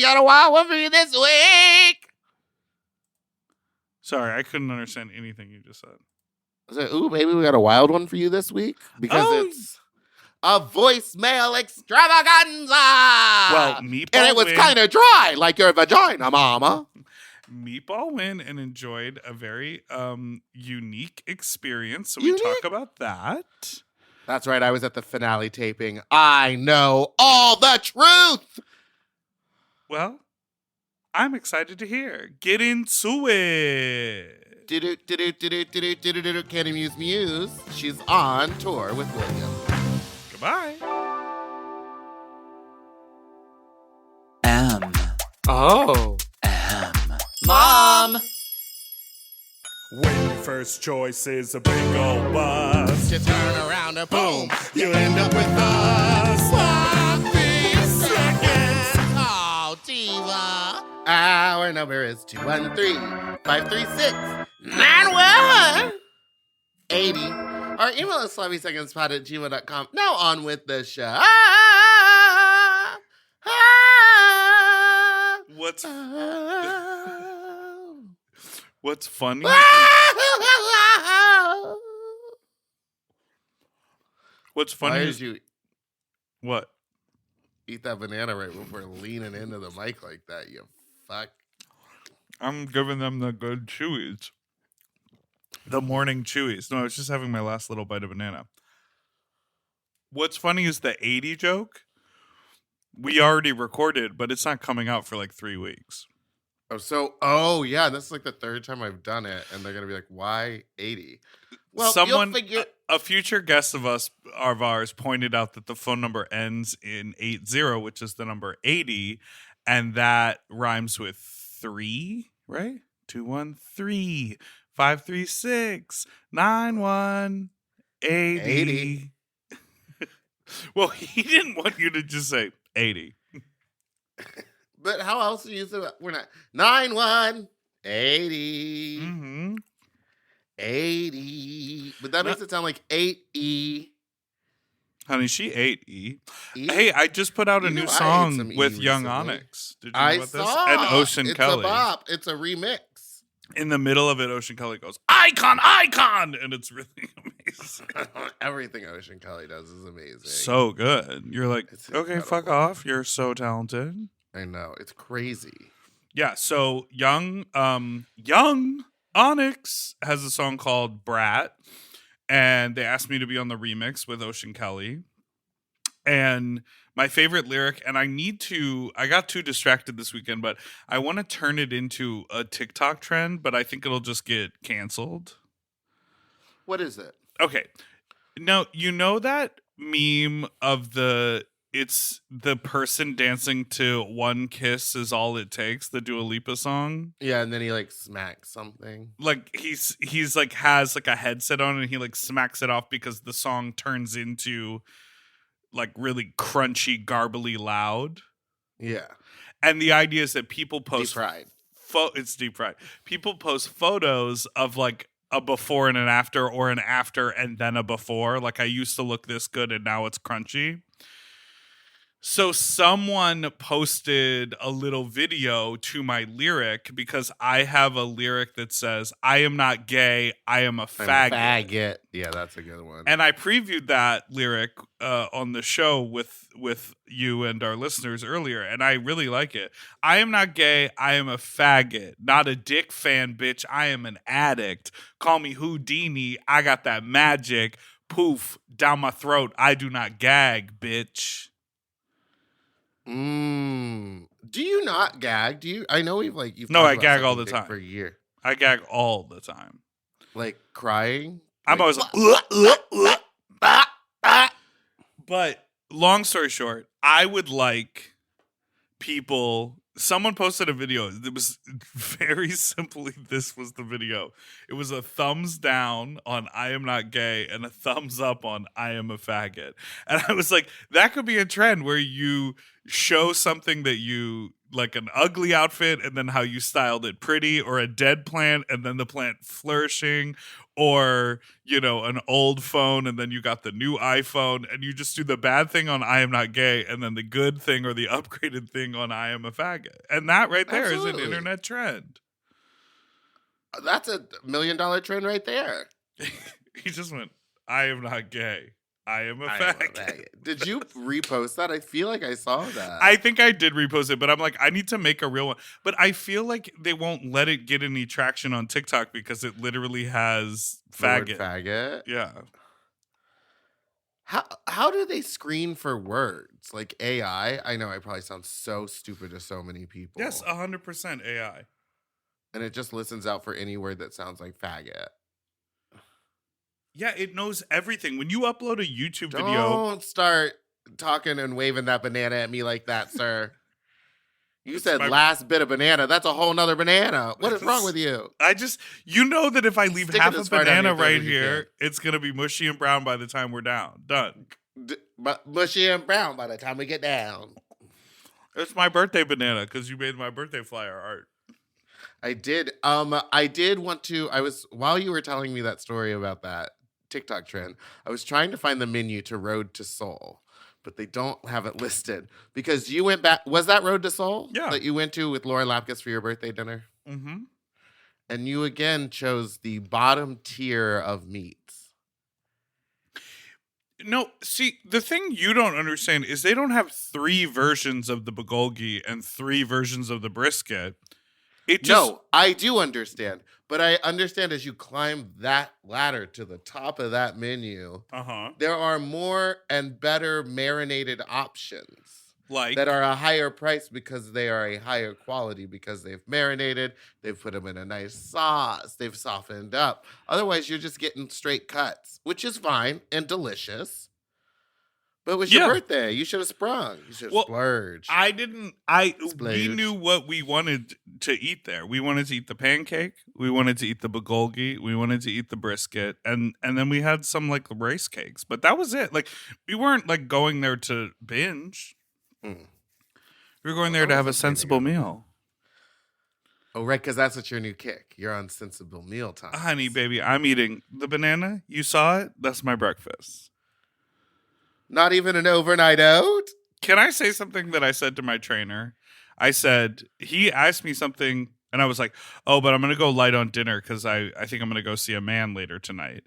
got a wild one for you this week. Sorry, I couldn't understand anything you just said. I said, ooh, baby, we got a wild one for you this week because it's a voicemail extravaganza. Well, Meatball and it was kind of dry, like your vagina, mama. Meatball win and enjoyed a very unique experience. So we talk about that. That's right. I was at the finale taping. I know all the truth. Well, I'm excited to hear. Get into it. Candy Muse. She's on tour with William. Goodbye. M. Oh. M. Mom! When your first choice is a big old bus, You turn around and boom, you end up with us. Oh, diva. Our number is 213-536-9180. Our email is sloppysecondspot@gmail.com. Now on with the show. What's funny? What's funny Why is did you what? eat that banana right before leaning into the mic like that, you fuck? I'm giving them the good chewies. The morning chewies. No, I was just having my last little bite of banana. What's funny is the 80 joke. We already recorded, but it's not coming out for like 3 weeks. Oh yeah, that's like the third time I've done it, and they're gonna be like, "Why 80?" Well, someone, you'll figure. a future guest of ours, pointed out that the phone number ends in 80, which is the number 80, and that rhymes with 3, right? 213-536-9180. Well, he didn't want you to just say 80. But how else do you say that? We're not 9180. Mm-hmm. 80. But that makes it sound like 8E. Honey, she ate E. Hey, I just put out a new song with Young Onyx. Did you know about this? And Ocean Kelly. It's a bop. It's a remix. In the middle of it, Ocean Kelly goes, "Icon, icon!" And it's really amazing. Everything Ocean Kelly does is amazing. So good. You're like, okay, fuck off. You're so talented. I know. It's crazy. Yeah, so Young Onyx has a song called Brat, and they asked me to be on the remix with Ocean Kelly. And my favorite lyric, and I got too distracted this weekend, but I want to turn it into a TikTok trend, but I think it'll just get canceled. What is it? Okay. No, you know that meme of it's the person dancing to One Kiss Is All It Takes, the Dua Lipa song? Yeah, and then he like smacks something. Like he's like has like a headset on and he like smacks it off because the song turns into like really crunchy, garbly loud. Yeah. And the idea is that people post deep fried. It's deep fried. People post photos of like a before and an after, or an after and then a before. Like, I used to look this good and now it's crunchy. So someone posted a little video to my lyric because I have a lyric that says, "I am not gay, I am a faggot." Faggot. Yeah, that's a good one. And I previewed that lyric on the show with you and our listeners earlier, and I really like it. I am not gay, I am a faggot. Not a dick fan, bitch, I am an addict. Call me Houdini, I got that magic. Poof, down my throat, I do not gag, bitch. Do you not gag? Do you? I know you've. No, I gag all the time for a year. I gag all the time. Like crying. I'm always like, but long story short, I would like people. Someone posted a video. It was very simply, this was the video. It was a thumbs down on I am not gay and a thumbs up on I am a faggot. And I was like, that could be a trend where you show something that you like an ugly outfit and then how you styled it pretty, or a dead plant and then the plant flourishing, or, you know, an old phone and then you got the new iPhone, and you just do the bad thing on I am not gay and then the good thing or the upgraded thing on I am a faggot. And that right there is an internet trend. That's $1 million trend right there. He just went, I am not gay. I am a faggot. Did you repost that? I feel like I saw that. I think I did repost it, but I'm like, I need to make a real one. But I feel like they won't let it get any traction on TikTok because it literally has faggot. Faggot? Yeah. How do they screen for words? Like AI? I know I probably sound so stupid to so many people. Yes, 100% AI. And it just listens out for any word that sounds like faggot. Yeah, it knows everything. When you upload a YouTube video. Don't start talking and waving that banana at me like that, sir. You said last bit of banana. That's a whole nother banana. What is wrong with you? You know that if I leave Stick half it a as far down banana your throat right as you here, it's going to be mushy and brown by the time we're done. Mushy and brown by the time we get down. It's my birthday banana because you made my birthday flyer art. I did. While you were telling me that story about that TikTok trend, I was trying to find the menu to Road to Seoul, but they don't have it listed because you went back. Was that Road to Seoul? Yeah. That you went to with Lauren Lapkus for your birthday dinner? Mm-hmm. And you again chose the bottom tier of meats. No, see, the thing you don't understand is they don't have 3 versions of the bulgogi and 3 versions of the brisket. No, I do understand. But I understand as you climb that ladder to the top of that menu, there are more and better marinated options. Like that are a higher price because they are a higher quality because they've marinated, they've put them in a nice sauce, they've softened up. Otherwise, you're just getting straight cuts, which is fine and delicious. But it was your birthday. You should have sprung. You should have splurged. We knew what we wanted to eat there. We wanted to eat the pancake. We wanted to eat the bulgogi. We wanted to eat the brisket. And then we had some like rice cakes. But that was it. Like we weren't like going there to binge. We were going there to have a sensible meal. Oh, right, because that's what your new kick. You're on sensible meal time. Honey, baby, I'm eating the banana. You saw it? That's my breakfast. Not even an overnight oat? Can I say something that I said to my trainer? I said, he asked me something, and I was like, oh, but I'm going to go light on dinner because I think I'm going to go see a man later tonight.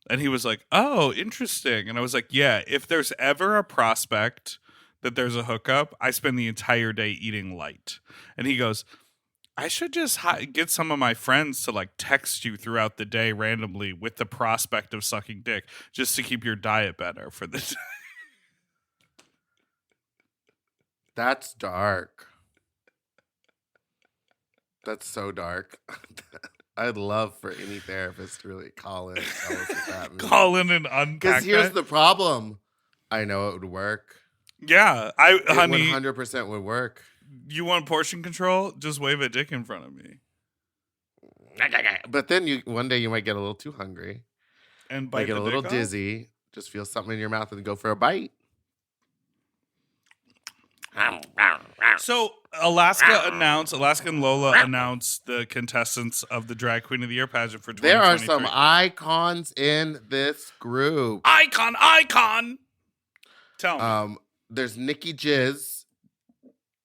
And he was like, oh, interesting. And I was like, yeah, if there's ever a prospect that there's a hookup, I spend the entire day eating light. And he goes, I should just get some of my friends to like text you throughout the day randomly with the prospect of sucking dick just to keep your diet better for the day. That's dark. That's so dark. I'd love for any therapist to really call in and tell us what that means. Call in and unpack because here's the problem. I know it would work. Yeah. Honey. 100% would work. You want portion control? Just wave a dick in front of me. But then one day you might get a little too hungry. And might get a little dizzy. Just feel something in your mouth and go for a bite. So Alaska and Lola announced the contestants of the Drag Queen of the Year pageant for 2023. There are some icons in this group. Icon! Tell me. There's Nikki Jizz.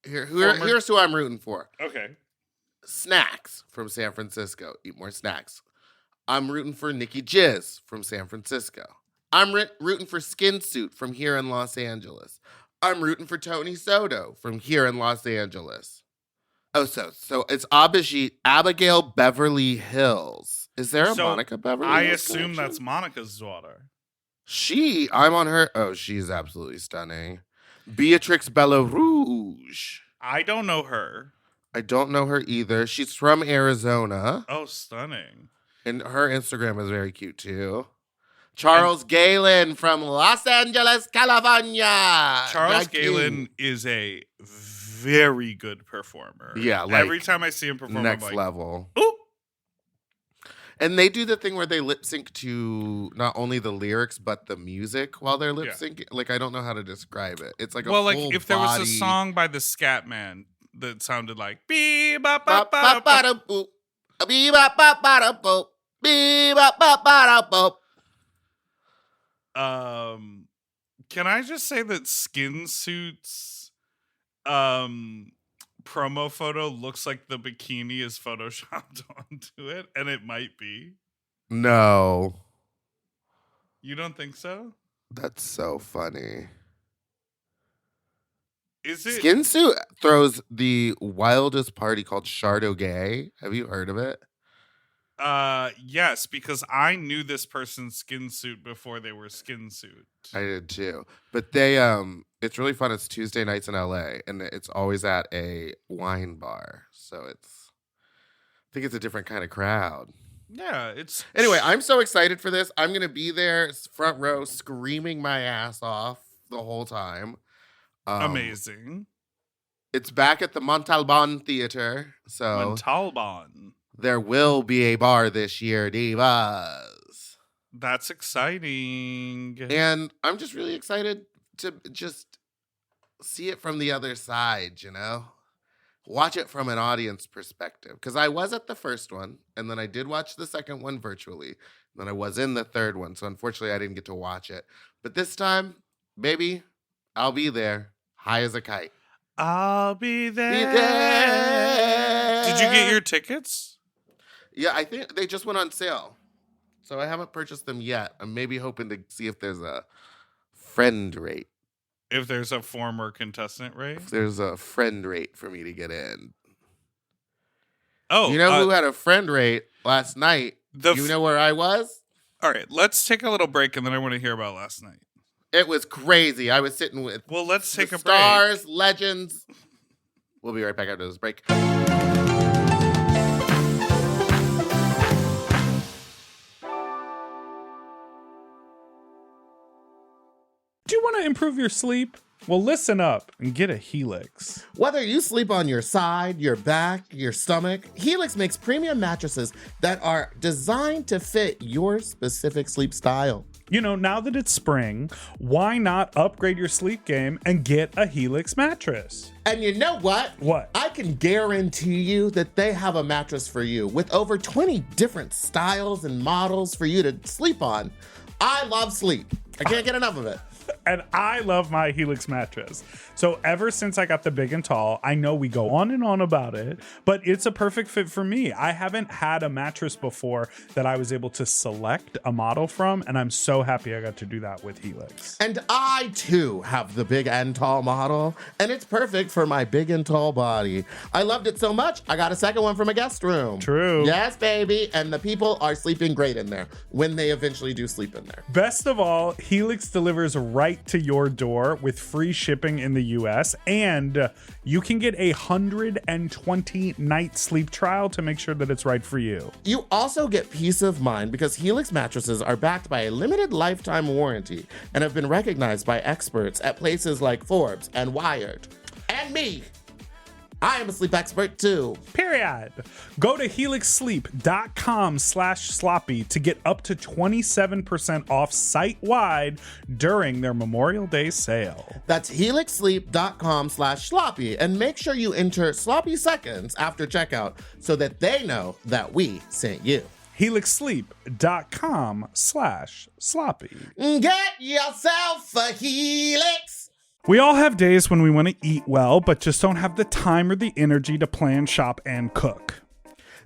Here's who I'm rooting for. Okay. Snacks from San Francisco. Eat more snacks. I'm rooting for Nikki Jizz from San Francisco. I'm rooting for Skin Suit from here in Los Angeles. I'm rooting for Tony Soto from here in Los Angeles. Oh, so it's Abigail Beverly Hills. Is there a Monica Beverly Hills? I assume that's Monica's daughter. I'm on her. Oh, she's absolutely stunning. Beatrix Bella Rouge. I don't know her. I don't know her either. She's from Arizona. Oh, stunning. And her Instagram is very cute too. Charles Galen from Los Angeles, California. Charles Galen is a very good performer. Yeah, like every time I see him perform, next I'm like, level. Ooh. And they do the thing where they lip sync to not only the lyrics but the music while they're lip syncing. Like I don't know how to describe it. It's like a full if there was a body... song by the Scat Man that sounded like beep bop Ba bop ba bop. ba da boop. A bee ba ba ba da boop. Bee ba ba ba da boop. Can I just say that Skin Suit's promo photo looks like the bikini is photoshopped onto it, and it might be. No. You don't think so? That's so funny. Is it? Skin Suit throws the wildest party called Shardo Gay. Have you heard of it? Yes, because I knew this person's Skin Suit before they were Skin Suit. I did too. But they it's really fun. It's Tuesday nights in LA and it's always at a wine bar. So I think it's a different kind of crowd. Yeah, it's Anyway, I'm so excited for this. I'm going to be there front row screaming my ass off the whole time. amazing. It's back at the Montalban Theater. So Montalban. there will be a bar this year, divas. That's exciting. And I'm just really excited to just see it from the other side, you know? Watch it from an audience perspective. Because I was at the first one, and then I did watch the second one virtually. And then I was in the third one, so unfortunately I didn't get to watch it. But this time, baby, I'll be there, high as a kite. I'll be there. Be there. Did you get your tickets? Yeah, I think they just went on sale. So I haven't purchased them yet. I'm maybe hoping to see if there's a friend rate. If there's a former contestant rate? If there's a friend rate for me to get in. Oh, You know who had a friend rate last night? the You know where I was? All right, let's take a little break, and then I want to hear about last night. It was crazy. I was sitting with Well, let's take the a break. stars, legends. We'll be right back after this break. Do you want to improve your sleep? Well, listen up and get a Helix. Whether you sleep on your side, your back, your stomach, Helix makes premium mattresses that are designed to fit your specific sleep style. You know, now that it's spring, why not upgrade your sleep game and get a Helix mattress? And you know what? What? I can guarantee you that they have a mattress for you with over 20 different styles and models for you to sleep on. I love sleep. I can't get enough of it. And I love my Helix mattress. So ever since I got the big and tall, I know we go on and on about it, but it's a perfect fit for me. I haven't had a mattress before that I was able to select a model from, and I'm so happy I got to do that with Helix. And I too have the big and tall model, and it's perfect for my big and tall body. I loved it so much, I got a second one from a guest room. True. Yes, baby. And the people are sleeping great in there when they eventually do sleep in there. Best of all, Helix delivers right to your door with free shipping in the US, and you can get a 120-night sleep trial to make sure that it's right for you. You also get peace of mind because Helix mattresses are backed by a limited lifetime warranty and have been recognized by experts at places like Forbes and Wired. And me. I am a sleep expert too. Period. Go to helixsleep.com/sloppy to get up to 27% off site-wide during their Memorial Day sale. That's helixsleep.com/sloppy and make sure you enter sloppy seconds after checkout so that they know that we sent you. helixsleep.com/sloppy. Get yourself a Helix. We all have days when we want to eat well, but just don't have the time or the energy to plan, shop, and cook.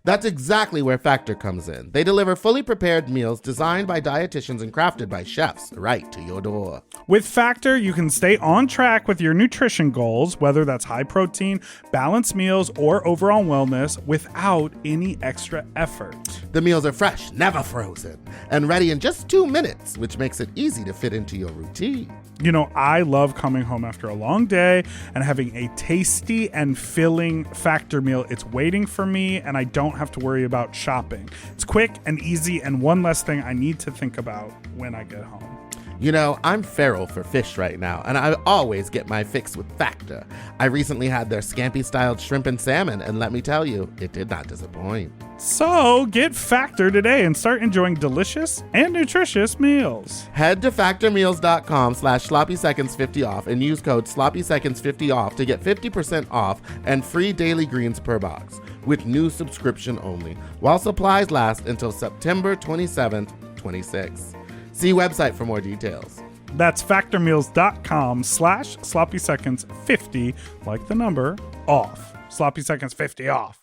That's exactly where Factor comes in. They deliver fully prepared meals designed by dietitians and crafted by chefs right to your door. With Factor, you can stay on track with your nutrition goals, whether that's high protein, balanced meals, or overall wellness, without any extra effort. The meals are fresh, never frozen, and ready in just 2 minutes, which makes it easy to fit into your routine. You know, I love coming home after a long day and having a tasty and filling Factor meal. It's waiting for me, and I don't have to worry about shopping. It's quick and easy, and one less thing I need to think about when I get home. You know, I'm feral for fish right now, and I always get my fix with Factor. I recently had their scampi-styled shrimp and salmon, and let me tell you, it did not disappoint. So get Factor today and start enjoying delicious and nutritious meals. Head to factormeals.com/sloppyseconds50 off and use code sloppyseconds50 off to get 50% off and free daily greens per box with new subscription only, while supplies last until September 27th, 26. See website for more details. That's factormeals.com/sloppyseconds50, like the number, off. Sloppy Seconds 50 off.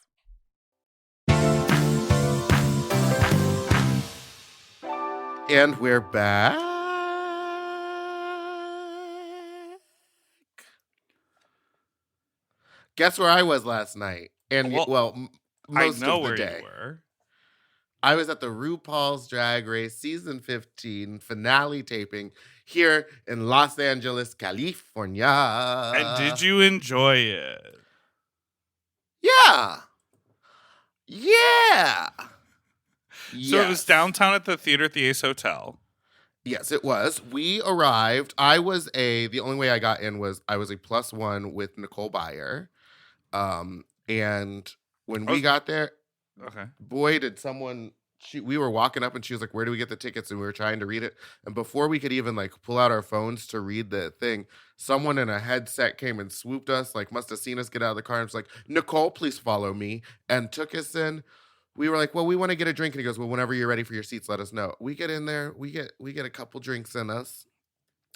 And we're back. Guess where I was last night? And most I know of the where day. you were. I was at the RuPaul's Drag Race season 15 finale taping here in Los Angeles, California. And did you enjoy it? Yeah. Yeah. So it was downtown at the Theater at the Ace Hotel. Yes, it was. We arrived. The only way I got in was I was a +1 with Nicole Byer. And when we got there, Okay. boy, did we were walking up and she was like, where do we get the tickets? And we were trying to read it. And before we could even like pull out our phones to read the thing, someone in a headset came and swooped us, like must have seen us get out of the car and was like, Nicole, please follow me, and took us in. We were like, well, we want to get a drink. And he goes, well, whenever you're ready for your seats, let us know. We get in there. We get a couple drinks in us.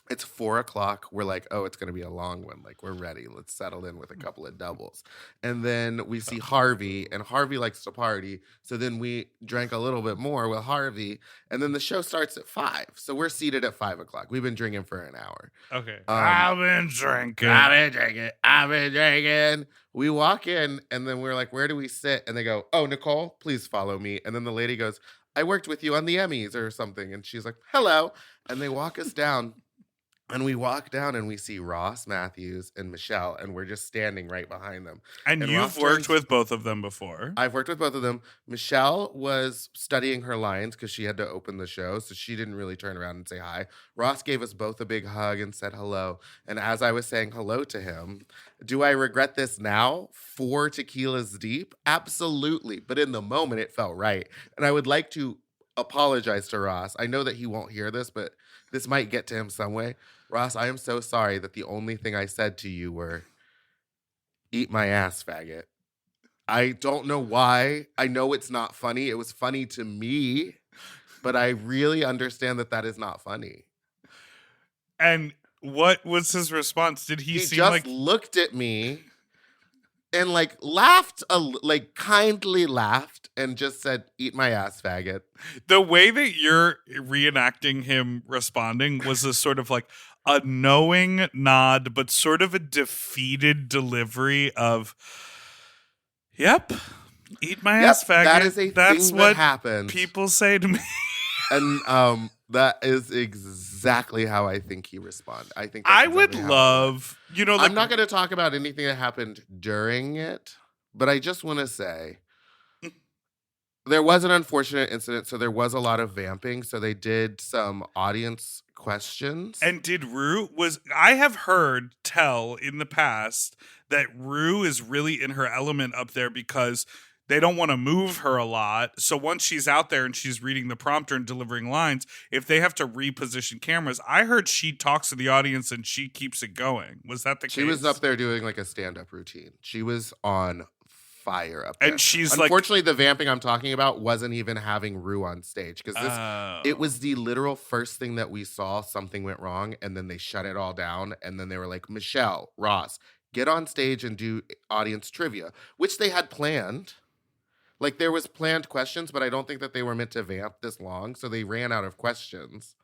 It's 4:00. We're like, oh, it's going to be a long one. Like, we're ready. Let's settle in with a couple of doubles. And then we see Harvey, and Harvey likes to party. So then we drank a little bit more with Harvey. And then the show starts at 5. So we're seated at 5:00. We've been drinking for an hour. Okay. I've been drinking. I've been drinking. We walk in, and then we're like, where do we sit? And they go, oh, Nicole, please follow me. And then the lady goes, I worked with you on the Emmys or something. And she's like, hello. And they walk us down. And we walk down and we see Ross Matthews and Michelle, and we're just standing right behind them. And you've Ross worked turns- with both of them before. I've worked with both of them. Michelle was studying her lines because she had to open the show, so she didn't really turn around and say hi. Ross gave us both a big hug and said hello. And as I was saying hello to him, do I regret this now? 4 tequilas deep? Absolutely. But in the moment, it felt right. And I would like to apologize to Ross. I know that he won't hear this, but this might get to him some way. Ross, I am so sorry that the only thing I said to you were, eat my ass, faggot. I don't know why. I know it's not funny. It was funny to me, but I really understand that is not funny. And what was his response? Did he seem just like looked at me and like laughed, kindly laughed and just said, eat my ass, faggot. the way that you're reenacting him responding was a sort of like a knowing nod, but sort of a defeated delivery of, yep, eat my ass, faggot. That is That's thing what that happened. people say to me. And that is exactly how I think he responded. I think I would exactly how it went. love, like, I'm not going to talk about anything that happened during it, but I just want to say there was an unfortunate incident, so there was a lot of vamping. So they did some audience questions. And did I have heard tell in the past that Rue is really in her element up there because they don't want to move her a lot. So once she's out there and she's reading the prompter and delivering lines, if they have to reposition cameras, I heard she talks to the audience and she keeps it going. Was that the case? She was up there doing like a stand-up routine. She was on fire up there. And she's unfortunately, the vamping I'm talking about wasn't even having Rue on stage because it was the literal first thing that we saw. Something went wrong, and then they shut it all down. And then they were like, Michelle, Ross, get on stage and do audience trivia, which they had planned. Like there was planned questions, but I don't think that they were meant to vamp this long. So they ran out of questions.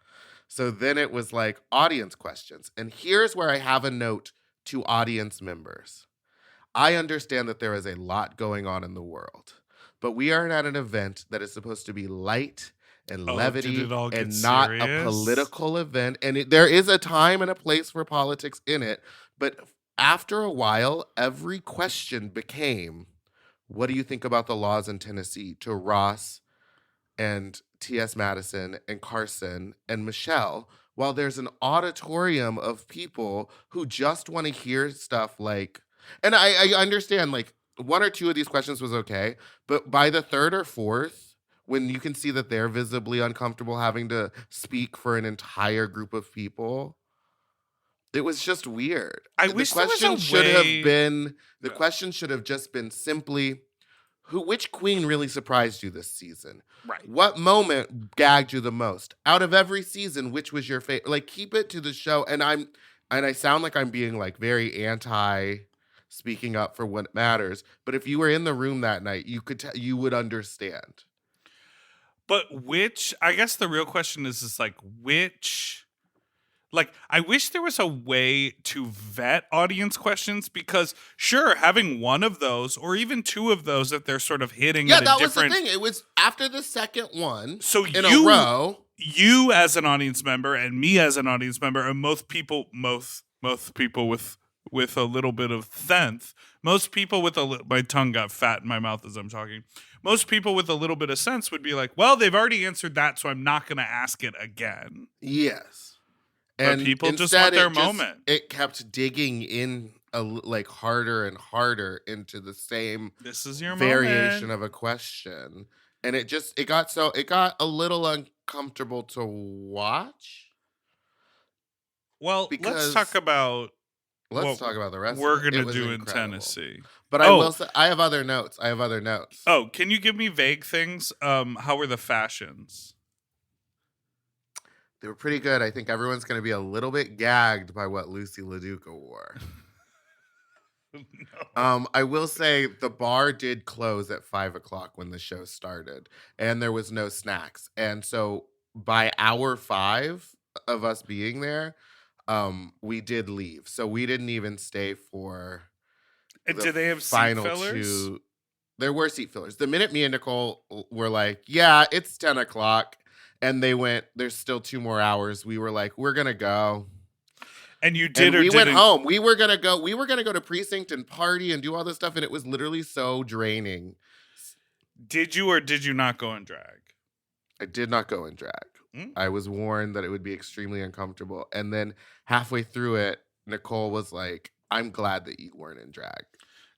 So then it was like audience questions. And here's where I have a note to audience members. I understand that there is a lot going on in the world, but we are at an event that is supposed to be light and levity and not a political event. And there is a time and a place for politics in it. But after a while, every question became, what do you think about the laws in Tennessee? To Ross and T.S. Madison and Carson and Michelle, while there's an auditorium of people who just want to hear stuff like, and I understand like one or two of these questions was okay, but by the third or fourth, when you can see that they're visibly uncomfortable having to speak for an entire group of people, it was just weird. I wish there was a should way- have been the Yeah. question should have just been simply which queen really surprised you this season? Right. What moment gagged you the most? Out of every season, which was your favorite? Like, keep it to the show. And I sound like I'm being like very anti speaking up for what matters. But if you were in the room that night, you would understand. But I guess the real question is like, I wish there was a way to vet audience questions, because sure, having one of those or even two of those that they're sort of hitting Yeah, at a that was the different. thing. It was after the second one So in a row. You as an audience member and me as an audience member, and most people with a little bit of sense, most people with my tongue got fat in my mouth as I'm talking. Most people with a little bit of sense would be like, well, they've already answered that, so I'm not going to ask it again. Yes. But people just want their moment. It kept digging in like harder and harder into the same This is your variation moment. of a question, and it got a little uncomfortable to watch. Well, because- let's talk about Let's what talk about the rest. we're of it. It gonna was do in incredible. Tennessee. But I will say I have other notes. Oh, can you give me vague things? How were the fashions? They were pretty good. I think everyone's going to be a little bit gagged by what Lucy LaDuca wore. I will say the bar did close at 5:00 when the show started, and there was no snacks. And so by hour 5 of us being there, we did leave. So we didn't even stay for And the did they have seat final fillers? two. There were seat fillers. The minute me and Nicole were like, "Yeah, it's 10:00," and they went, "There's still 2 more hours," we were like, "We're gonna go." And you did And or we went didn't? home. We were gonna go to precinct and party and do all this stuff, and it was literally so draining. Did you or did you not go in drag? I did not go in drag. Mm. I was warned that it would be extremely uncomfortable, and then halfway through it, Nicole was like, "I'm glad that you weren't in drag."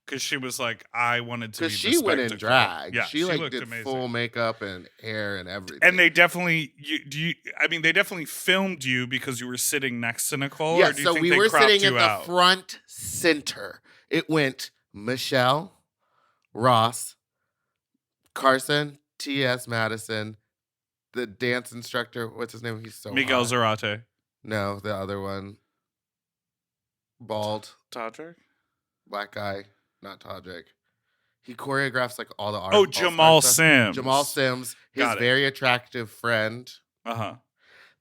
Because she was like, I wanted to be Because the she went in spectacle. drag. Yeah, she like looked did amazing. full makeup and hair and everything. And they definitely, they definitely filmed you because you were sitting next to Nicole. Yeah, or do you so think we they were cropped sitting you at the out? front center. It went Michelle, Ross, Carson, T.S. Madison, the dance instructor. What's his name? He's so Miguel hot. Zarate. No, the other one. Bald, Todrick? black guy, not Todrick. He choreographs like all the art. Oh, all-star Jamal stuff. Sims. Jamal Sims, his Got it. very attractive friend. Uh-huh.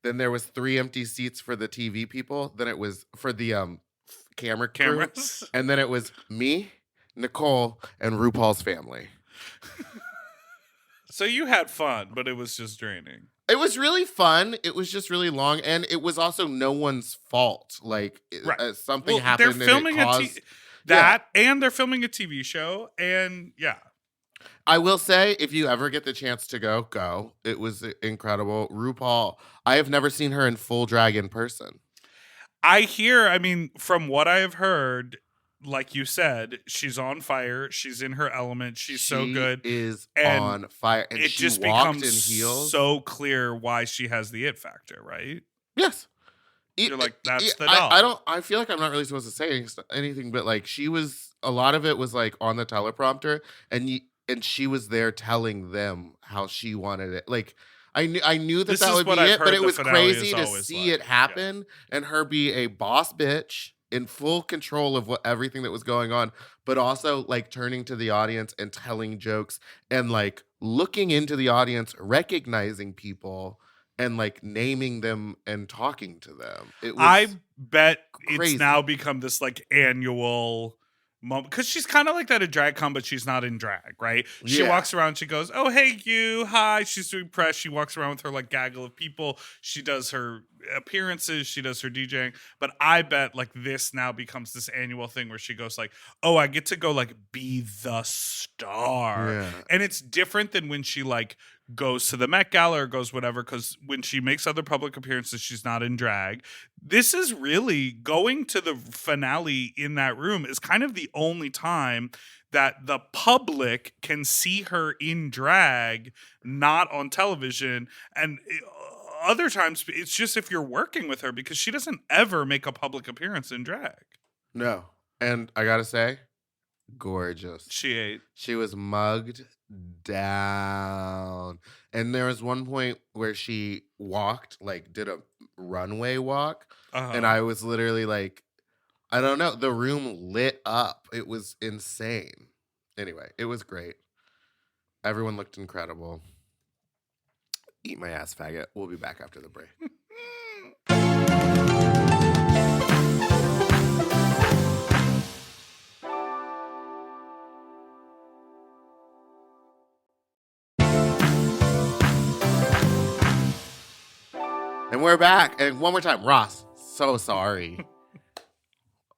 Then there was 3 empty seats for the TV people. Then it was for the camera crew. Cameras? And then it was me, Nicole, and RuPaul's family. So you had fun, but it was just draining. It was really fun. It was just really long, and it was also no one's fault. Like Right. something Well, happened. they're filming and it caused, and they're filming a TV show, and yeah. I will say, if you ever get the chance to go. It was incredible. RuPaul, I have never seen her in full drag in person. From what I have heard, like you said, she's on fire. She's in her element. She's so good. Is And on fire. And It she just walked becomes in heels. so clear why she has the it factor, right? Yes. You're like, that's the doll. I don't. I feel like I'm not really supposed to say anything, but like she was. A lot of it was like on the teleprompter, and she was there telling them how she wanted it. Like I knew This that is would be what I've it, but heard it the was finale crazy is to always see like. it happen and her be a boss bitch in full control of everything that was going on, but also like turning to the audience and telling jokes and like looking into the audience, recognizing people and like naming them and talking to them. It was I bet crazy. it's now become this like annual moment because she's kind of like that at DragCon, but she's not in drag, right? She Yeah. walks around, she goes, "Oh, hey, you, hi." She's doing press. She walks around with her like gaggle of people. She does her appearances. She does her DJing. But I bet like this now becomes this annual thing where she goes like, "Oh, I get to go like be the star." Yeah. And it's different than when she like goes to the Met Gala or goes whatever, because when she makes other public appearances, she's not in drag. This is really going to the finale in that room is kind of the only time that the public can see her in drag, not on television. And other times it's just if you're working with her, because she doesn't ever make a public appearance in drag. No. And I gotta say, gorgeous. She ate. She was mugged down. And there was one point where she walked, like did a runway walk. And I was literally like, I don't know, the room lit up. It was insane. Anyway, it was great. Everyone looked incredible. Eat my ass, faggot. We'll be back after the break. And we're back. And one more time, Ross, so sorry.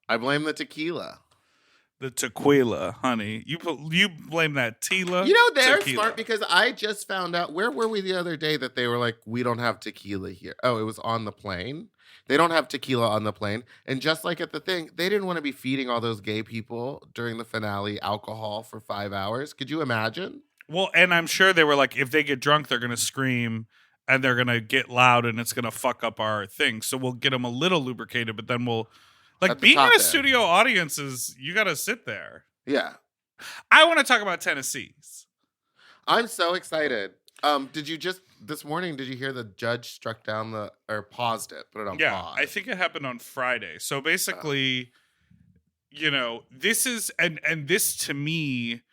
I blame the tequila. The tequila, honey. You blame that Tila. You know, they're tequila. smart because I just found out, where were we the other day that they were like, we don't have tequila here. Oh, it was on the plane. They don't have tequila on the plane. And just like at the thing, they didn't want to be feeding all those gay people during the finale alcohol for 5 hours. Could you imagine? Well, and I'm sure they were like, if they get drunk, they're going to scream and they're going to get loud and it's going to fuck up our thing. So we'll get them a little lubricated, but then we'll... Like, At the being in top a end. studio audience is, you got to sit there. Yeah. I want to talk about Tennessee's. I'm so excited. Did you just, this morning, did you hear the judge struck down or paused it, put it on pause? I think it happened on Friday. So basically, you know, this is, and this to me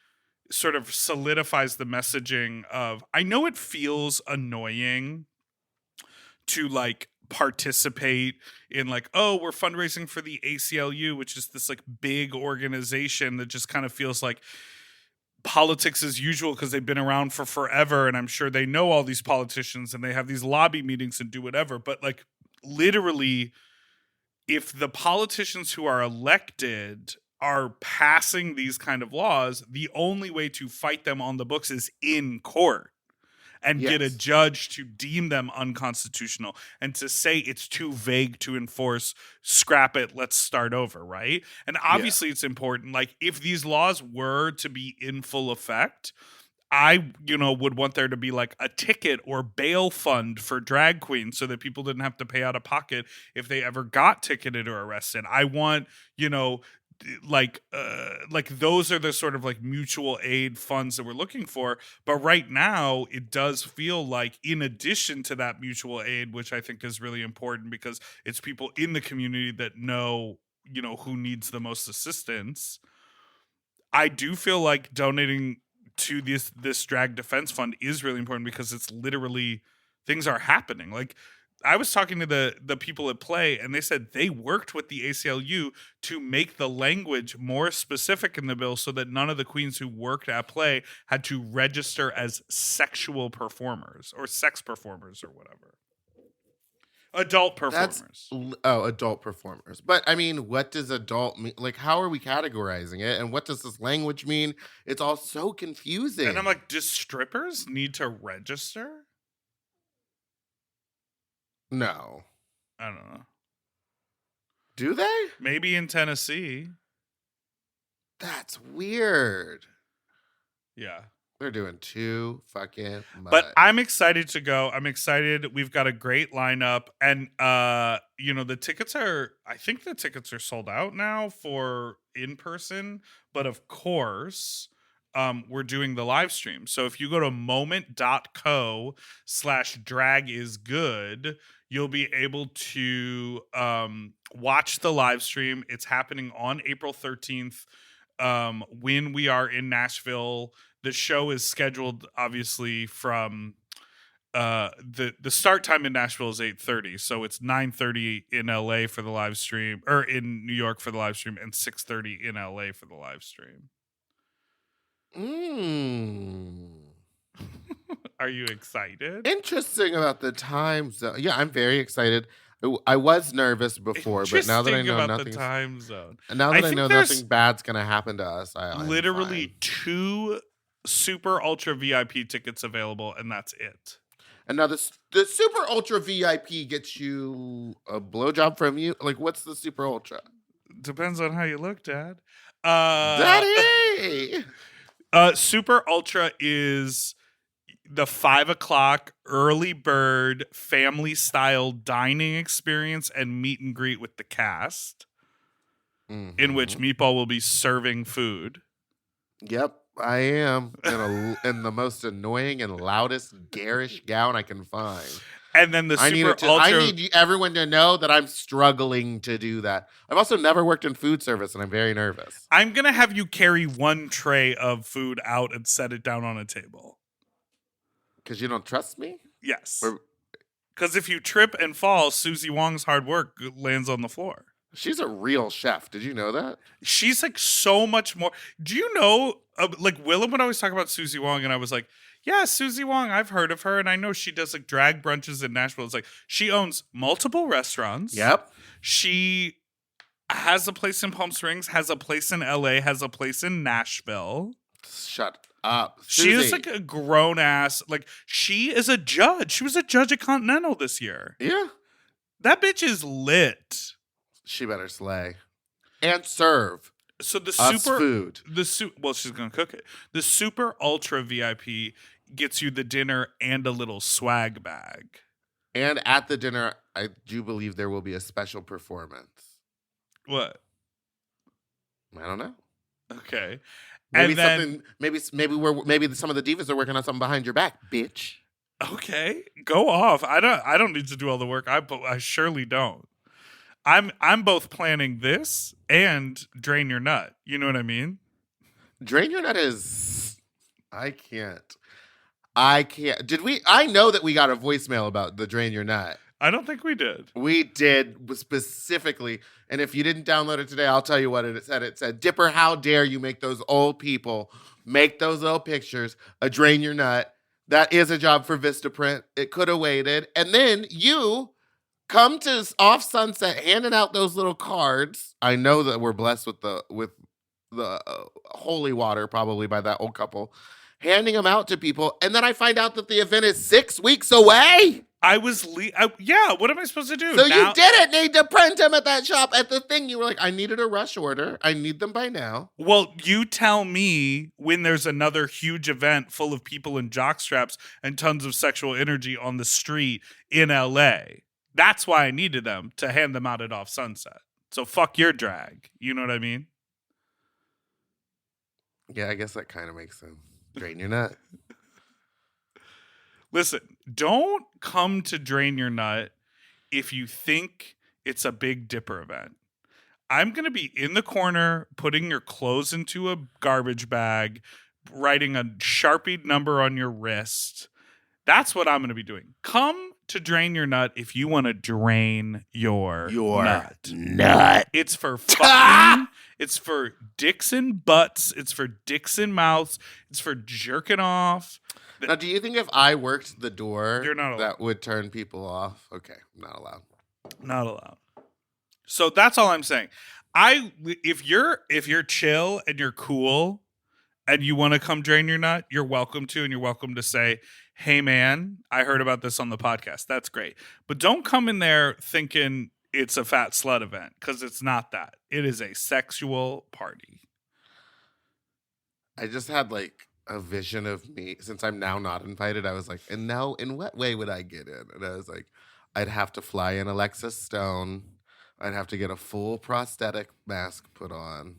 sort of solidifies the messaging of, I know it feels annoying to like participate in like, oh, we're fundraising for the ACLU, which is this like big organization that just kind of feels like politics as usual because they've been around for forever, and I'm sure they know all these politicians and they have these lobby meetings and do whatever. But like literally, if the politicians who are elected are passing these kind of laws, the only way to fight them on the books is in court and get a Yes. judge to deem them unconstitutional and to say it's too vague to enforce, scrap it, let's start over, right? And obviously it's important. Like, if these laws were to be in full effect, I, would want there to be like a ticket or bail fund for drag queens so that people didn't have to pay out of pocket if they ever got ticketed or arrested. I want, like those are the sort of like mutual aid funds that we're looking for. But right now it does feel like, in addition to that mutual aid, which I think is really important because it's people in the community that know, who needs the most assistance, I do feel like donating to this drag defense fund is really important because it's literally, things are happening. Like, I was talking to the people at Play, and they said they worked with the ACLU to make the language more specific in the bill so that none of the queens who worked at Play had to register as sexual performers or sex performers or whatever. Adult performers. Adult performers. But I mean, what does adult mean? Like, how are we categorizing it? And what does this language mean? It's all so confusing. And I'm like, do strippers need to register? No. I don't know. Do they? Maybe in Tennessee. That's weird. Yeah. They're doing too fucking much. But I'm excited to go. I'm excited. We've got a great lineup. And, I think the tickets are sold out now for in person. But of course, we're doing the live stream. So if you go to moment.co/dragisgood, you'll be able to watch the live stream. It's happening on April 13th when we are in Nashville. The show is scheduled, obviously, from the start time in Nashville is 8:30. So it's 9:30 in LA for the live stream, or in New York for the live stream, and 6:30 in LA for the live stream. Are you excited? Interesting about the time zone. Yeah, I'm very excited. I was nervous before, but now that I know about the nothing, time zone, now that I think know there's nothing bad's gonna happen to us, I'm literally fine. 2 super ultra VIP tickets available, and that's it. And now the super ultra VIP gets you a blowjob from you. Like, what's the super ultra? Depends on how you look, Dad. Daddy! Super ultra is the 5 o'clock early bird family style dining experience and meet and greet with the cast, in which Meatball will be serving food. Yep, I am in the most annoying and loudest garish gown I can find. And then the I ultra. need everyone to know that I'm struggling to do that. I've also never worked in food service, and I'm very nervous. I'm gonna have you carry one tray of food out and set it down on a table. Because you don't trust me? Yes. Because if you trip and fall, Susie Wong's hard work lands on the floor. She's a real chef. Did you know that? She's like so much more. Do you know, like Willem would always talk about Susie Wong, and I was like, yeah, Susie Wong, I've heard of her, and I know she does like drag brunches in Nashville. It's like she owns multiple restaurants. Yep. She has a place in Palm Springs, has a place in LA, has a place in Nashville. Shut up. She Susie. is like a grown ass. Like she is a judge. She was a judge at Continental this year. Yeah. That bitch is lit. She better slay. And serve. So the us super food. Well, she's gonna cook it. The super ultra VIP gets you the dinner and a little swag bag. And at the dinner, I do believe there will be a special performance. What? I don't know. Okay. Maybe And then, something. Maybe some of the divas are working on something behind your back, bitch. okay, go off. I don't need to do all the work. I surely don't. I'm both planning this and drain your nut. You know what I mean? Drain your nut is. I can't. Did we? I know that we got a voicemail about the drain your nut. I don't think we did. We did specifically. And if you didn't download it today, I'll tell you what it said. It said, Dipper, how dare you make those old people make those little pictures, drain your nut. That is a job for Vistaprint. It could have waited. And then you come to Off Sunset handing out those little cards. I know that we're blessed with the holy water probably by that old couple. Handing them out to people. And then I find out that the event is 6 weeks away. Yeah, what am I supposed to do? So you didn't need to print them at that shop. At the thing, you were like, I needed a rush order. I need them by now. Well, you tell me when there's another huge event full of people in jockstraps and tons of sexual energy on the street in LA. That's why I needed them to hand them out at Off Sunset. So fuck your drag. You know what I mean? Yeah, I guess that kind of makes sense. Drain your nut. Listen, don't come to drain your nut if you think it's a Big Dipper event. I'm going to be in the corner putting your clothes into a garbage bag, writing a Sharpied number on your wrist. That's what I'm going to be doing. Come to drain your nut if you want to drain your nut. It's for fucking. It's for dicks and butts. It's for dicks and mouths. It's for jerking off. Now, do you think if I worked the door, You're not allowed. that would turn people off? Okay, I'm not allowed. Not allowed. So that's all I'm saying. If you're chill and you're cool and you want to come drain your nut, you're welcome to, and you're welcome to say, hey man, I heard about this on the podcast. That's great. But don't come in there thinking it's a fat slut event, because it's not that. It is a sexual party. I just had like a vision of me, since I'm now not invited. I was like, and now in what way would I get in? And I was like, I'd have to fly in Alexis Stone. I'd have to get a full prosthetic mask put on.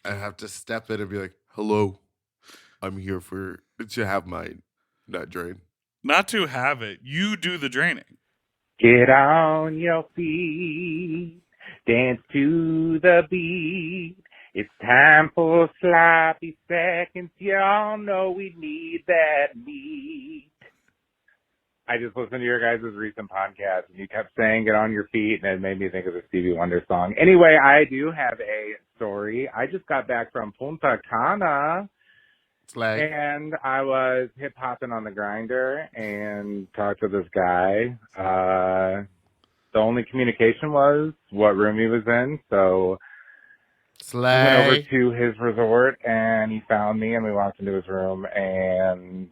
I'd have to step in and be like, hello, I'm here to have my nut drain. Not to have it. You do the draining. Get on your feet, dance to the beat. It's time for sloppy seconds. Y'all know we need that meat. I just listened to your guys' recent podcast, and you kept saying get on your feet, and it made me think of the Stevie Wonder song. Anyway, I do have a story. I just got back from Punta Cana, and I was hip-hopping on the grinder and talked to this guy. The only communication was what room he was in, so We went over Slay. to his resort, and he found me, and we walked into his room, and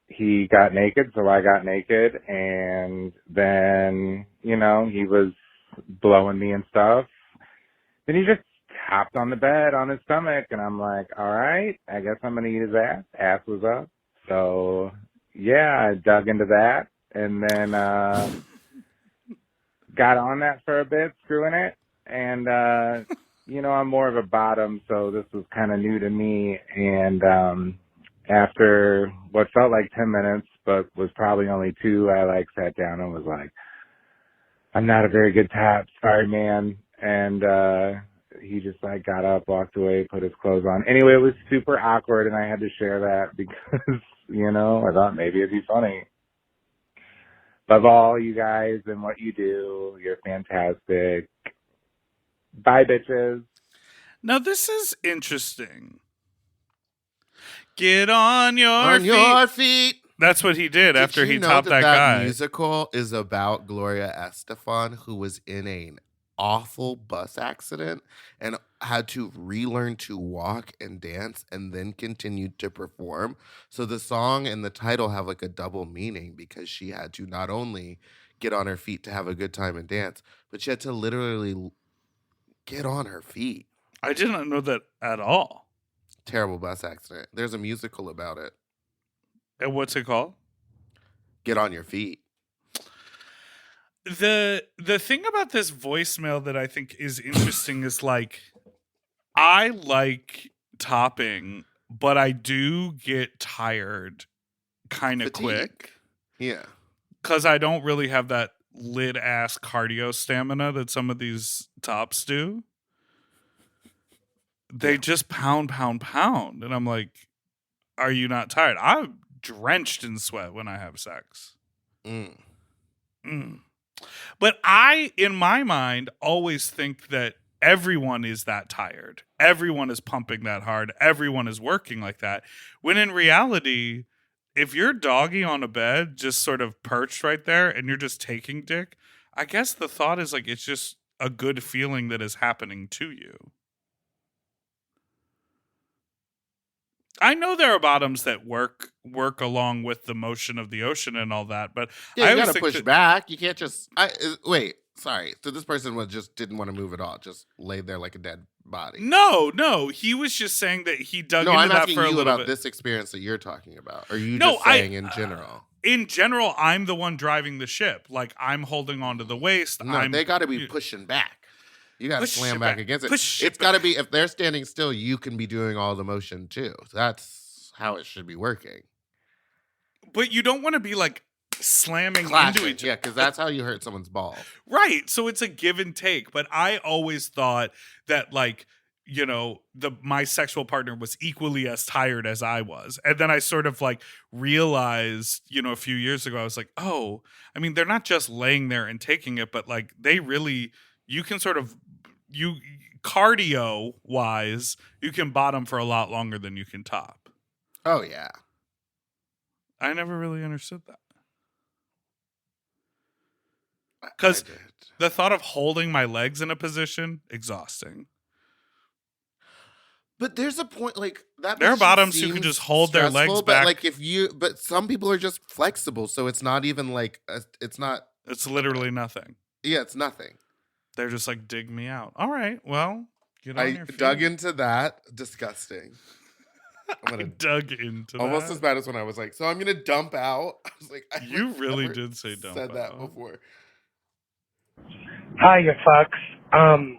he got naked, so I got naked, and then, you know, he was blowing me and stuff. Then he just hopped on the bed on his stomach, and I'm like, all right, I guess I'm going to eat his ass. Ass was up. So, yeah, I dug into that, and then got on that for a bit, screwing it, and, you know, I'm more of a bottom, so this was kind of new to me, and after what felt like 10 minutes, but was probably only 2, I, like, sat down and was like, I'm not a very good tap, sorry, man, and he just, like, got up, walked away, put his clothes on. Anyway, it was super awkward, and I had to share that because, you know, I thought maybe it'd be funny. Love all you guys and what you do. You're fantastic. Bye, bitches. Now this is interesting. Get on your On feet. your feet. That's what he did after he you know topped that that guy. musical is about Gloria Estefan, who was in an awful bus accident and had to relearn to walk and dance and then continued to perform. So the song and the title have like a double meaning because she had to not only get on her feet to have a good time and dance, but she had to literally get on her feet. I didn't know that at all. Terrible bus accident. There's a musical about it. And what's it called? Get on your feet. The thing about this voicemail that I think is interesting is like I like topping, but I do get tired kind of Fatigue. quick Yeah. because I don't really have that lit ass cardio stamina that some of these tops do. They just pound, and I'm like, are you not tired? I'm drenched in sweat when I have sex. Mm. But I, in my mind, always think that everyone is that tired. Everyone is pumping that hard. Everyone is working like that. When in reality, if you're doggy on a bed, just sort of perched right there, and you're just taking dick, I guess the thought is like it's just a good feeling that is happening to you. I know there are bottoms that work along with the motion of the ocean and all that, but Yeah, I you always gotta think push that- back. You can't just. Wait. Sorry. So this person didn't want to move at all. Just laid there like a dead body. No, he was just saying that he dug No, into I'm that asking for a you little about bit. this experience that you're talking about. Or are you No, just saying in general? In general, I'm the one driving the ship. Like I'm holding onto the waist. No, they got to be pushing back. You got to Push slam it back back. against it. Push It's it got to be, if they're standing still, you can be doing all the motion too. That's how it should be working. But you don't want to be like slamming into Clashing, each other. yeah, because that's how you hurt someone's balls. Right. So it's a give and take. But I always thought that like, you know, my sexual partner was equally as tired as I was. And then I sort of like realized, you know, a few years ago, I was like, oh, I mean, they're not just laying there and taking it, but like they really, you can sort of, cardio wise, you can bottom for a lot longer than you can top. Oh, yeah. I never really understood that. I Because did. the thought of holding my legs in a position, exhausting. But there's a point, like that. There are position bottoms who can seems just hold their legs stressful, back. But like but some people are just flexible, so it's not even like it's not. It's literally nothing. Yeah, it's nothing. They're just like, dig me out. All right, well, get on I your feet. dug into that. Disgusting. I'm gonna Dug into almost that. as bad as when I was like, so I'm gonna dump out. I was like, You really never did say dump said that out. before. Hi, you fucks.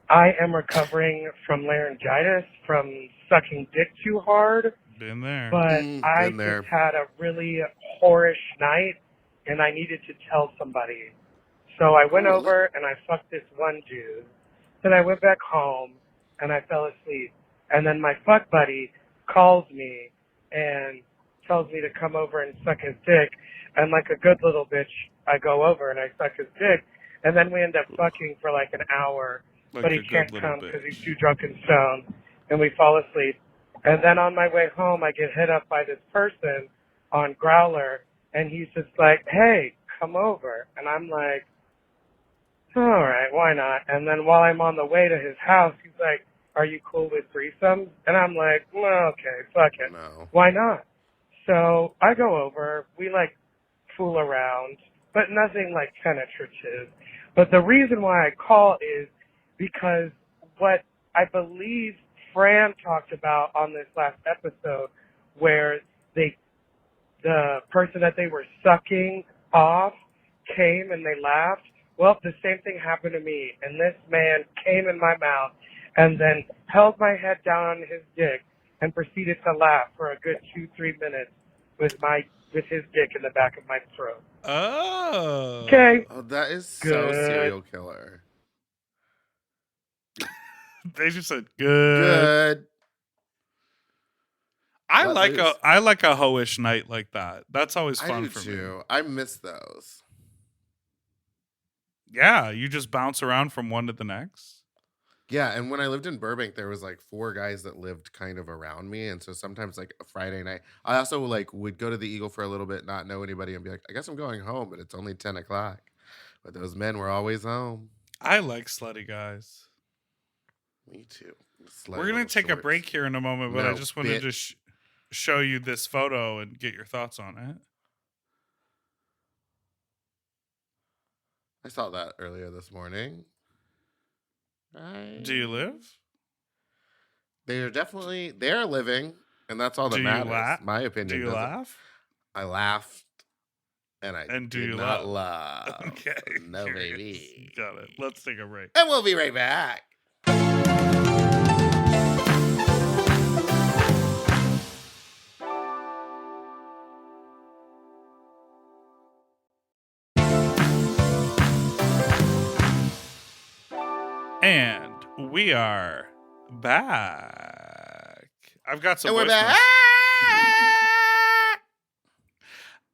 I am recovering from laryngitis from sucking dick too hard, Been there. but I been there. just had a really whorish night, and I needed to tell somebody. So I went Cool. over and I fucked this one dude. Then I went back home and I fell asleep. And then my fuck buddy calls me and tells me to come over and suck his dick. And like a good little bitch, I go over and I suck his dick. And then we end up fucking for like an hour. Like But he a good can't little come because bitch. he's too drunk and stoned. And we fall asleep. And then on my way home, I get hit up by this person on Growler. And he's just like, hey, come over. And I'm like, all right, why not? And then while I'm on the way to his house, he's like, are you cool with threesomes? And I'm like, well, okay, fuck it. No. Why not? So I go over, we like fool around, but nothing like penetrative. But the reason why I call is because what I believe Fran talked about on this last episode, where the person that they were sucking off came and they laughed. Well, the same thing happened to me, and this man came in my mouth and then held my head down on his dick and proceeded to laugh for a good 2-3 minutes with his dick in the back of my throat. Oh. Okay. Oh, that is so Good. serial killer. They just said good. Good. I Let like loose. a hoish night like that. That's always I fun do for me. too. I miss those. Yeah, you just bounce around from one to the next. Yeah, and when I lived in Burbank, there was like 4 guys that lived kind of around me, and so sometimes like a Friday night, I also like would go to the Eagle for a little bit, not know anybody, and be like, I guess I'm going home, but it's only 10 o'clock. But those men were always home. I like slutty guys. Me too. We're going to take a break here in a moment, but I No, just wanted to show you this photo and get your thoughts on it. I saw that earlier this morning. Do you live? They're living, and that's all that Do you matters. laugh? My opinion. Do you doesn't- laugh? I laughed, and I And do did you not laugh? laugh. Okay. No, curious. baby. Got it. Let's take a break. And we'll be right back. And we are back. I've got some And we're voice back.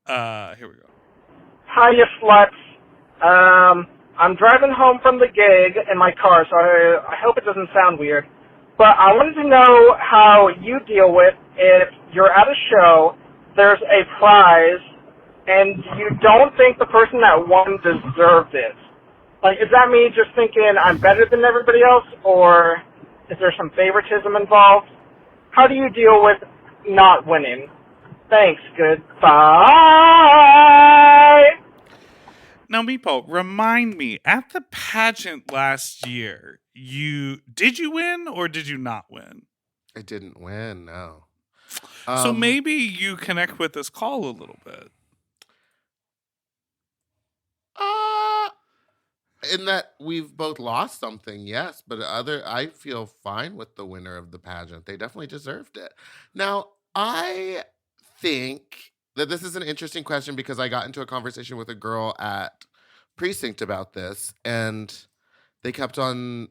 notes. Here we go. Hi, you sluts. I'm driving home from the gig in my car, so I hope it doesn't sound weird. But I wanted to know how you deal with if you're at a show, there's a prize, and you don't think the person that won deserved it. Like, is that me just thinking I'm better than everybody else, or is there some favoritism involved? How do you deal with not winning? Thanks. Goodbye. Now, Meepo, remind me, at the pageant last year, did you win or did you not win? I didn't win, no. So maybe you connect with this call a little bit. In that we've both lost something, yes, but I feel fine with the winner of the pageant. They definitely deserved it. Now, I think that this is an interesting question because I got into a conversation with a girl at Precinct about this, and they kept on,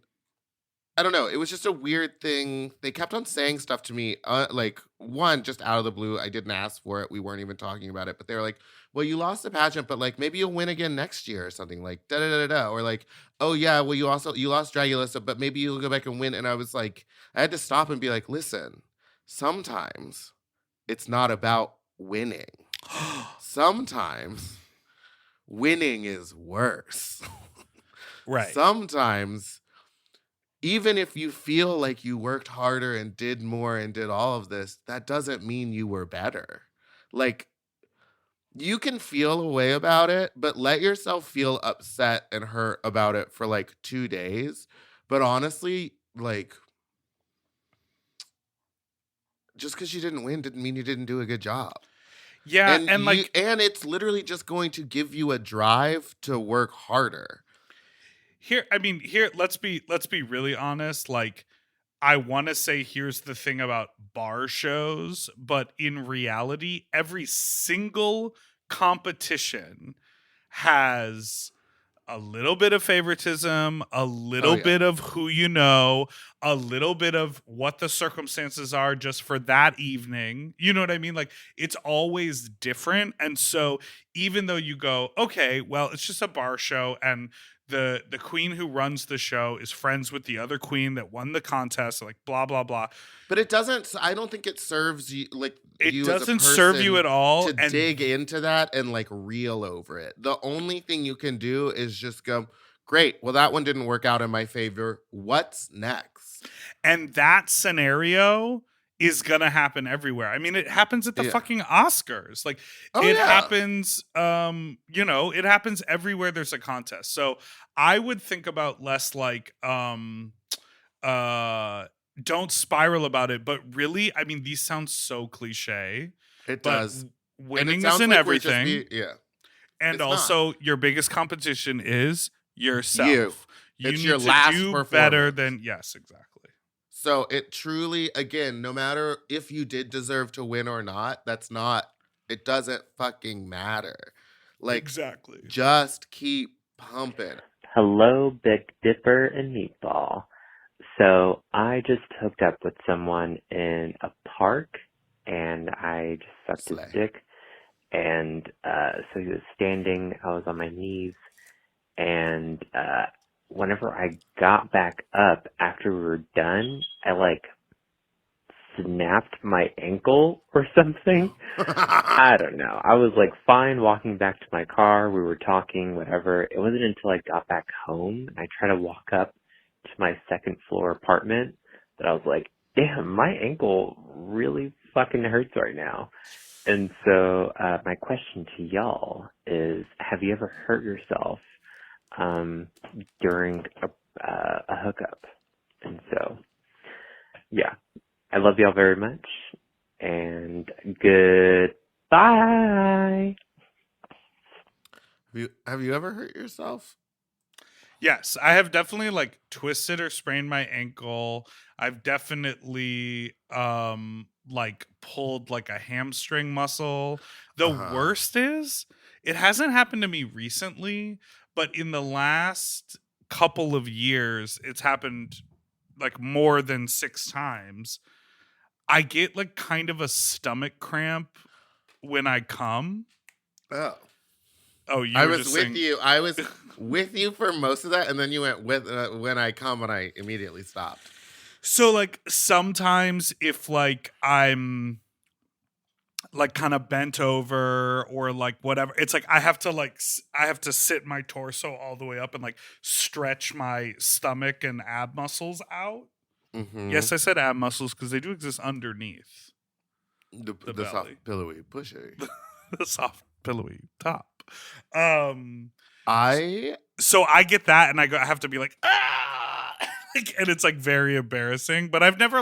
I don't know, it was just a weird thing. They kept on saying stuff to me, like, one, just out of the blue. I didn't ask for it. We weren't even talking about it, but they were like, well, you lost the pageant, but like maybe you'll win again next year or something, like da da da da da. Or like, oh yeah, well you lost Dragulissa, but maybe you'll go back and win. And I was like, I had to stop and be like, listen, sometimes it's not about winning. Sometimes winning is worse. Right. Sometimes, even if you feel like you worked harder and did more and did all of this, that doesn't mean you were better. Like, you can feel a way about it, but let yourself feel upset and hurt about it for like 2 days. But honestly, like, just because you didn't win didn't mean you didn't do a good job. Yeah, and it's literally just going to give you a drive to work harder. Here, let's be really honest. Like, I want to say here's the thing about bar shows, but in reality, every single competition has a little bit of favoritism, a little bit of who you know, a little bit of what the circumstances are just for that evening. You know what I mean? Like, it's always different. And so even though you go, okay, well, it's just a bar show, and the queen who runs the show is friends with the other queen that won the contest, like blah blah blah. But it doesn't. I don't think it serves you like It you as a doesn't serve you person at all. to dig into that and like reel over it. The only thing you can do is just go, Great. Well, that one didn't work out in my favor. What's next? And that scenario is gonna happen everywhere. I mean, it happens at the Yeah. fucking Oscars. Like Oh, it yeah. happens, it happens everywhere there's a contest. So I would think about less like don't spiral about it, but really, I mean, these sound so cliche. It But does. And winning it sounds isn't like we're just everything. yeah. And It's also, your biggest competition is yourself. You It's need your to last do performance. better than yes, exactly. So it truly, again, no matter if you did deserve to win or not, it doesn't fucking matter. Like, Exactly. just keep pumping. Hello, Big Dipper and Meatball. So I just hooked up with someone in a park, and I just sucked Slay. his dick. And so he was standing, I was on my knees, and whenever I got back up after we were done, I like snapped my ankle or something. I don't know. I was like fine walking back to my car. We were talking, whatever. It wasn't until I got back home and I tried to walk up to my second floor apartment that I was like, damn, my ankle really fucking hurts right now. And so my question to y'all is, have you ever hurt yourself during a hookup? And so, yeah, I love y'all very much, and goodbye. Have you ever hurt yourself? Yes, I have definitely like twisted or sprained my ankle. I've definitely like pulled like a hamstring muscle. The worst is it hasn't happened to me recently, but in the last couple of years it's happened like more than 6 times. I get like kind of a stomach cramp when I come. Oh. Oh, you I were was just with saying- you. I was with you for most of that, and then you went with when I come, and I immediately stopped. So like sometimes if like I'm like kind of bent over or like whatever, it's like I have to sit my torso all the way up and like stretch my stomach and ab muscles out. Mm-hmm. Yes, I said ab muscles because they do exist underneath The belly. soft, pillowy, pushy. The soft pillowy top. I So I get that, and I have to be like, ah, and it's like very embarrassing. But I've never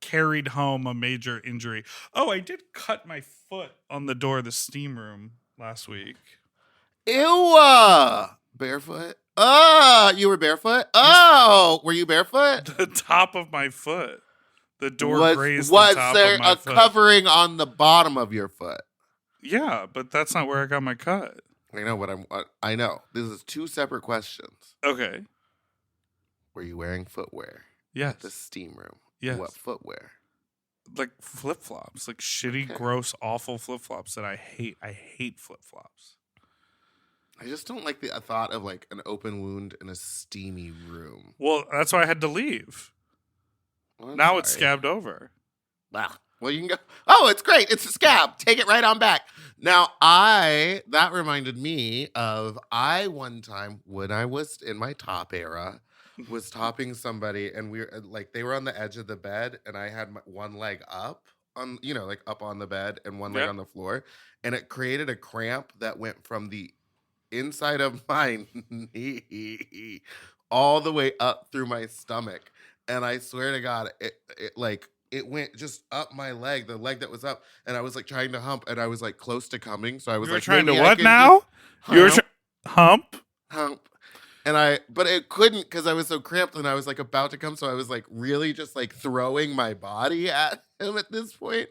carried home a major injury. Oh, I did cut my foot on the door of the steam room last week. Ew! Barefoot? You were barefoot? Oh, were you barefoot? The top of my foot. The door grazed the Was top there of my a foot. covering on the bottom of your foot? Yeah, but that's not where I got my cut. I know what I know. This is 2 separate questions. Okay. Were you wearing footwear? Yes. The steam room. Yes. What footwear? Like flip flops, like shitty, Okay. gross, awful flip flops that I hate. I hate flip flops. I just don't like the thought of like an open wound in a steamy room. Well, that's why I had to leave. Well, I'm Now it's sorry. scabbed over. Wow. Well, you can go. Oh, it's great. It's a scab. Take it right on back. Now, that reminded me of one time when I was in my top era, was topping somebody, and we were like, they were on the edge of the bed, and I had one leg up on, like up on the bed and one leg Yep. on the floor, and it created a cramp that went from the inside of my knee all the way up through my stomach. And I swear to God, it went just up my leg, the leg that was up, and I was like trying to hump, and I was like close to coming. So I was You were like, trying to maybe I what can now? do You were hump, hump? hump. But it couldn't because I was so cramped, and I was like about to come. So I was like really just like throwing my body at him at this point.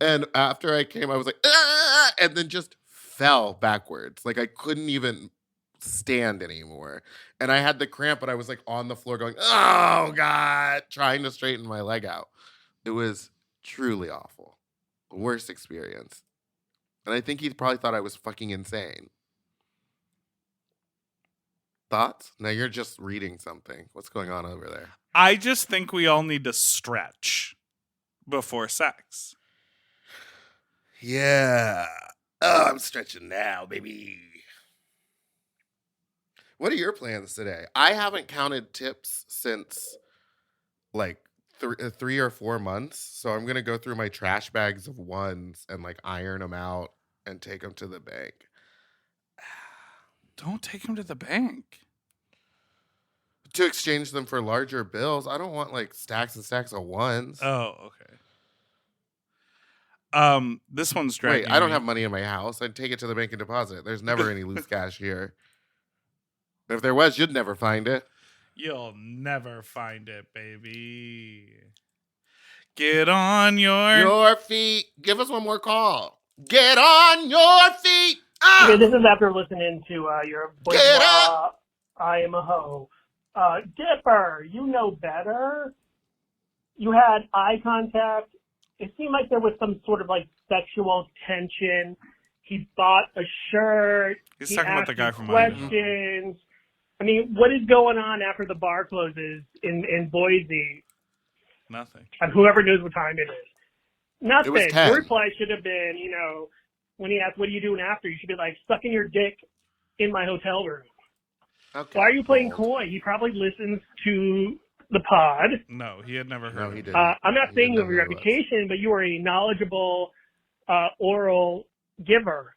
And after I came, I was like, ah! And then just fell backwards. Like I couldn't even stand anymore. And I had the cramp, but I was like on the floor going, oh God, trying to straighten my leg out. It was truly awful. Worst experience. And I think he probably thought I was fucking insane. Thoughts? Now you're just reading something. What's going on over there? I just think we all need to stretch before sex. Yeah. Oh, I'm stretching now, baby. What are your plans today? I haven't counted tips since like 3 or 4 months. So I'm gonna go through my trash bags of ones and like iron them out and take them to the bank. Don't take him to the bank. To exchange them for larger bills. I don't want like stacks and stacks of ones. Oh, okay. This one's dragging. Wait, I don't me. have money in my house. I'd take it to the bank and deposit. There's never any loose cash here. If there was, you'd never find it. You'll never find it, baby. Get on your feet. Give us one more call. Get on your feet. Okay, this is after listening to your Get up. I am a hoe. Dipper, you know better. You had eye contact. It seemed like there was some sort of like sexual tension. He bought a shirt. He's he talking about asked the guy you from questions. I mean, what is going on after the bar closes in Boise? Nothing. And whoever knows what time it is. Nothing. It was 10. Your reply should have been, when he asked, what are you doing after? You should be like, sucking your dick in my hotel room. Okay. Why are you playing coy? He probably listens to the pod. No, he had never heard. No, of he it. didn't. I'm not He saying you didn't have your know who it was. reputation, but you are a knowledgeable oral giver.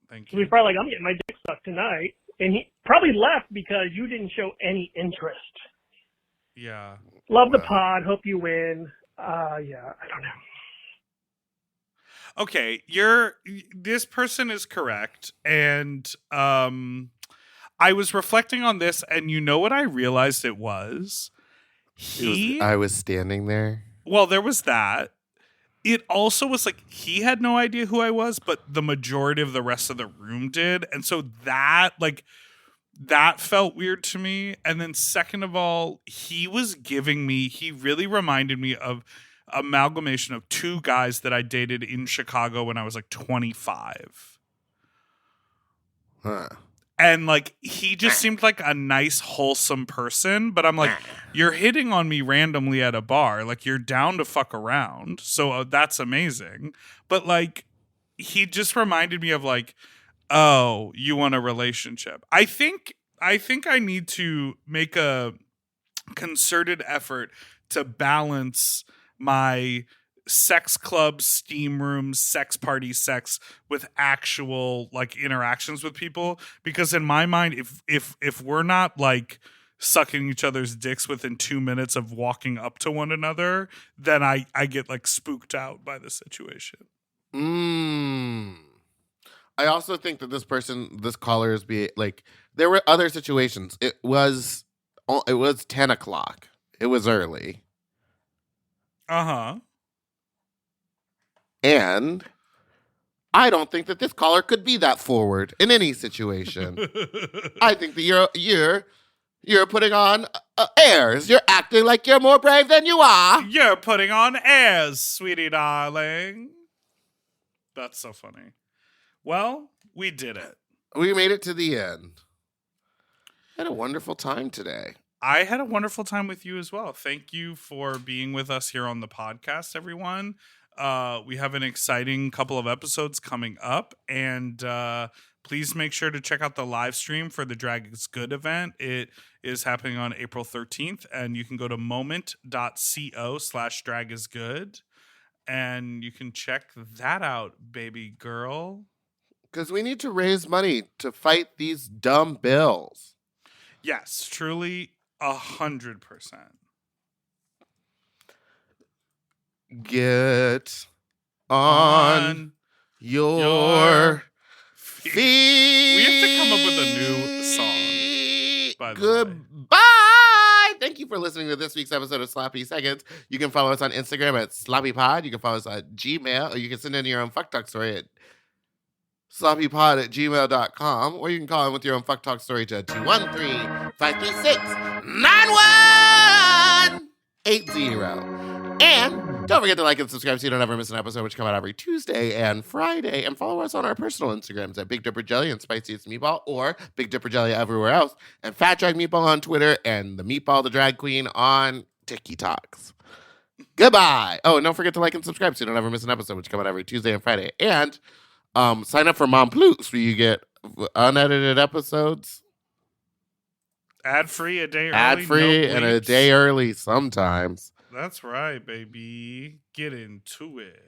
Thank So you. he's probably like, I'm getting my dick sucked tonight. And he probably left because you didn't show any interest. Yeah. Love the Wow. pod. Hope you win. I don't know. Okay, this person is correct, and I was reflecting on this, and you know what I realized it was? I was standing there. Well, there was that. It also was like he had no idea who I was, but the majority of the rest of the room did. And so that felt weird to me. And then second of all, he really reminded me of amalgamation of two guys that I dated in Chicago when I was like 25. Huh. And like he just seemed like a nice, wholesome person, but I'm like, you're hitting on me randomly at a bar, like you're down to fuck around, so that's amazing. But like, he just reminded me of like, oh, you want a relationship? I think I need to make a concerted effort to balance my sex club, steam rooms, sex party sex with actual like interactions with people, because in my mind if we're not like sucking each other's dicks within 2 minutes of walking up to one another, then I get like spooked out by the situation. I also think that this caller is like, there were other situations. It was 10 o'clock. It was early. Uh-huh. And I don't think that this caller could be that forward in any situation. I think that you're putting on airs. You're acting like you're more brave than you are. You're putting on airs, sweetie darling. That's so funny. Well, we did it. We made it to the end. I had a wonderful time today. I had a wonderful time with you as well. Thank you for being with us here on the podcast, everyone. We have an exciting couple of episodes coming up, and please make sure to check out the live stream for the Drag is Good event. It is happening on April 13th, and you can go to moment.co/dragisgood, and you can check that out, baby girl. Because we need to raise money to fight these dumb bills. Yes, truly 100%. Get on your feet. We have to come up with a new song, by the way. Goodbye. Thank you for listening to this week's episode of Sloppy Seconds. You can follow us on Instagram at SloppyPod. You can follow us on Gmail, or you can send in your own fuck talk story at sloppypod@gmail.com, or you can call in with your own fuck talk story to 213-536-9180. And don't forget to like and subscribe so you don't ever miss an episode, which come out every Tuesday and Friday. And follow us on our personal Instagrams at Big Dipper Jelly and Spiciest Meatball, or Big Dipper Jelly everywhere else, and Fat Drag Meatball on Twitter, and the Meatball the Drag Queen on TikToks. Goodbye. Oh, and don't forget to like and subscribe so you don't ever miss an episode, which come out every Tuesday and Friday. And sign up for Mom Plus, where you get unedited episodes Ad-free, a day early. Ad-free no and a bleeps. day early sometimes. That's right, baby. Get into it.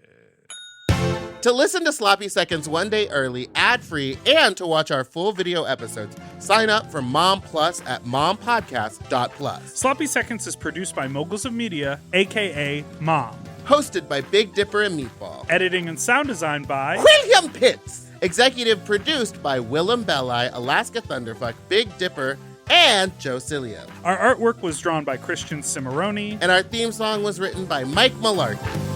To listen to Sloppy Seconds one day early, ad-free, and to watch our full video episodes, sign up for Mom Plus at mompodcast.plus. Sloppy Seconds is produced by Moguls of Media, aka Mom. Hosted by Big Dipper and Meatball. Editing and sound design by William Pitts. Executive produced by Willem Belli, Alaska Thunderfuck, Big Dipper, and Joe Cilio. Our artwork was drawn by Christian Cimarroni. And our theme song was written by Mike Malarkey.